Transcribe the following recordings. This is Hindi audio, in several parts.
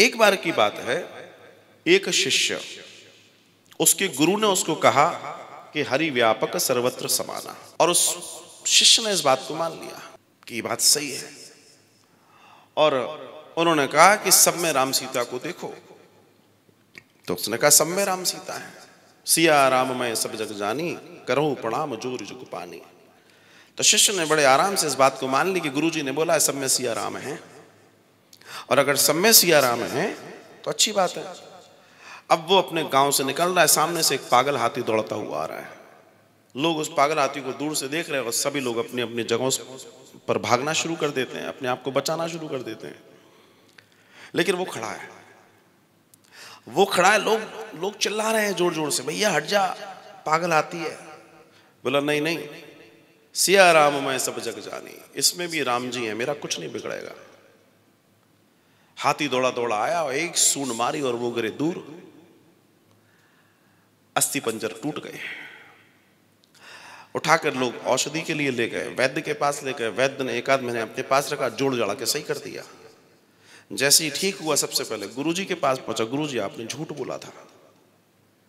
एक बार की बात है, एक शिष्य, उसके गुरु ने उसको कहा कि हरि व्यापक सर्वत्र समाना, और उस शिष्य ने इस बात को मान लिया कि ये बात सही है। और उन्होंने कहा कि सब में राम सीता को देखो। तो उसने कहा सब में राम सीता है। सिया राम मैं सब जग जानी, करहु प्रणाम जोर जुग पानी। तो शिष्य ने बड़े आराम से इस बात को मान ली कि गुरुजी ने बोला है सब में सिया राम है, और अगर सब में सिया राम है तो अच्छी बात है। अब वो अपने गांव से निकल रहा है, सामने से एक पागल हाथी दौड़ता हुआ आ रहा है। लोग उस पागल हाथी को दूर से देख रहे हैं और सभी लोग अपनी अपनी जगहों पर भागना शुरू कर देते हैं, अपने आप को बचाना शुरू कर देते हैं। लेकिन वो खड़ा है, लोग चिल्ला रहे हैं जोर जोर से, भैया हट जा, पागल हाथी है। बोला नहीं नहीं, सिया राम मैं सब जग जानी, इसमें भी राम जी है, मेरा कुछ नहीं बिगड़ेगा। हाथी दौड़ा दौड़ा आया और एक सूंड मारी और वो गिरे दूर, अस्थि पंजर टूट गए। उठाकर लोग औषधि के लिए ले गए, वैद्य के पास ले गए। वैद्य ने एक आध महीने अपने पास रखा, जोड़ जड़ा के सही कर दिया। जैसे ही ठीक हुआ, सबसे पहले गुरुजी के पास पहुंचा। गुरुजी आपने झूठ बोला था।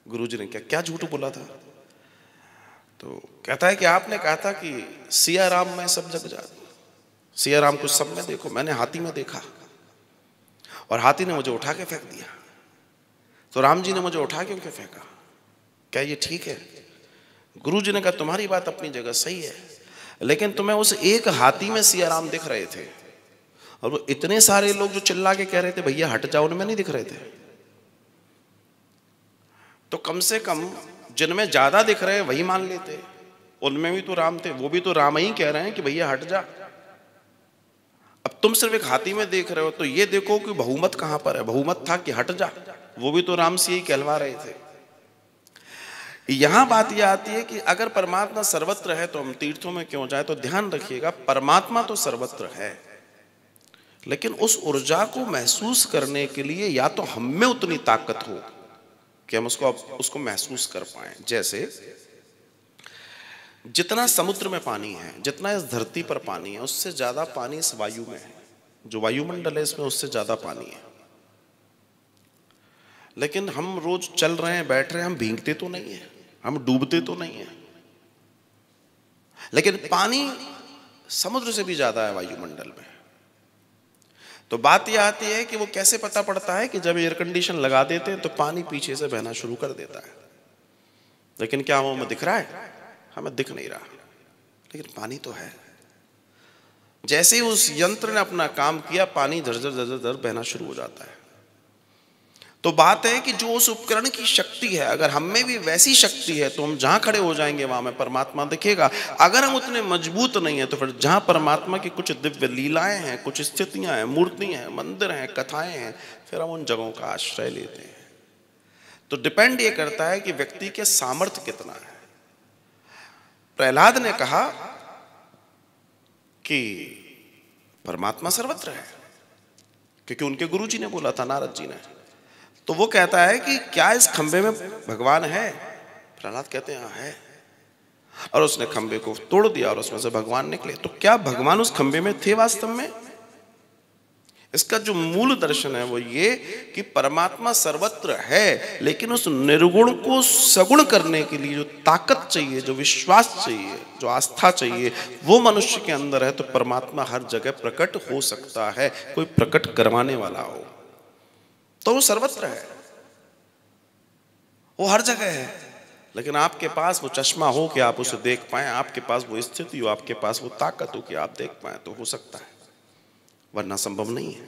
गुरुजी ने क्या झूठ बोला था? तो कहता है कि आपने कहा था कि सिया राम में सब जग जानी, सिया राम को सब में देखो। मैंने हाथी में देखा और हाथी ने मुझे उठा के फेंक दिया, तो राम जी ने मुझे उठा के फेंका, क्या ये ठीक है? गुरुजी ने कहा तुम्हारी बात अपनी जगह सही है, लेकिन तुम्हें उस एक हाथी में सिया राम दिख रहे थे, और वो इतने सारे लोग जो चिल्ला के कह रहे थे भैया हट जाओ, उनमें नहीं दिख रहे थे। तो कम से कम जिनमें ज्यादा दिख रहे वही मान लेते, उनमें भी तो राम थे, वो भी तो राम ही कह रहे हैं कि भैया हट जा। अब तुम सिर्फ एक हाथी में देख रहे हो, तो ये देखो कि बहुमत कहां पर है। बहुमत था कि हट जा, वो भी तो राम से ही कहलवा रहे थे। यहां बात यह आती है कि अगर परमात्मा सर्वत्र है तो हम तीर्थों में क्यों जाए? तो ध्यान रखिएगा, परमात्मा तो सर्वत्र है, लेकिन उस ऊर्जा को महसूस करने के लिए या तो हम में उतनी ताकत हो कि हम उसको महसूस कर पाए। जैसे जितना समुद्र में पानी है, जितना इस धरती पर पानी है, उससे ज्यादा पानी इस वायु में है। जो वायुमंडल है इसमें उससे ज्यादा पानी है। लेकिन हम रोज चल रहे हैं, बैठ रहे हैं, हम भीगते तो नहीं है, हम डूबते तो नहीं है। लेकिन पानी समुद्र से भी ज्यादा है वायुमंडल में। तो बात यह आती है कि वो कैसे पता पड़ता है कि जब एयर कंडीशन लगा देते हैं तो पानी पीछे से बहना शुरू कर देता है, लेकिन क्या वो हमें दिख रहा है? हमें दिख नहीं रहा, लेकिन पानी तो है। जैसे ही उस यंत्र ने अपना काम किया, पानी झरझर झरझर झर बहना शुरू हो जाता है। तो बात है कि जो उस उपकरण की शक्ति है, अगर हम में भी वैसी शक्ति है तो हम जहां खड़े हो जाएंगे वहां में परमात्मा दिखेगा। अगर हम उतने मजबूत नहीं है तो फिर जहां परमात्मा की कुछ दिव्य लीलाएं हैं, कुछ स्थितियां हैं, मूर्तियां हैं, मंदिर हैं, कथाएं हैं, फिर हम उन जगहों का आश्रय लेते हैं। तो डिपेंड ये करता है कि व्यक्ति के सामर्थ्य कितना है। प्रहलाद ने कहा कि परमात्मा सर्वत्र है, क्योंकि उनके गुरु जी ने बोला था, नारद जी ने। तो वो कहता है कि क्या इस खंबे में भगवान है? प्रहलाद कहते हैं हाँ है, और उसने खंबे को तोड़ दिया और उसमें से भगवान निकले। तो क्या भगवान उस खंबे में थे वास्तव में? इसका जो मूल दर्शन है वो ये कि परमात्मा सर्वत्र है, लेकिन उस निर्गुण को सगुण करने के लिए जो ताकत चाहिए, जो विश्वास चाहिए, जो आस्था चाहिए, वो मनुष्य के अंदर है। तो परमात्मा हर जगह प्रकट हो सकता है, कोई प्रकट करवाने वाला हो तो वो सर्वत्र है, वो हर जगह है। लेकिन आपके पास वो चश्मा हो कि आप उसे देख पाए, आपके पास वो स्थिति हो, आपके पास वो ताकत हो कि आप देख पाए, तो हो सकता है, वरना संभव नहीं है।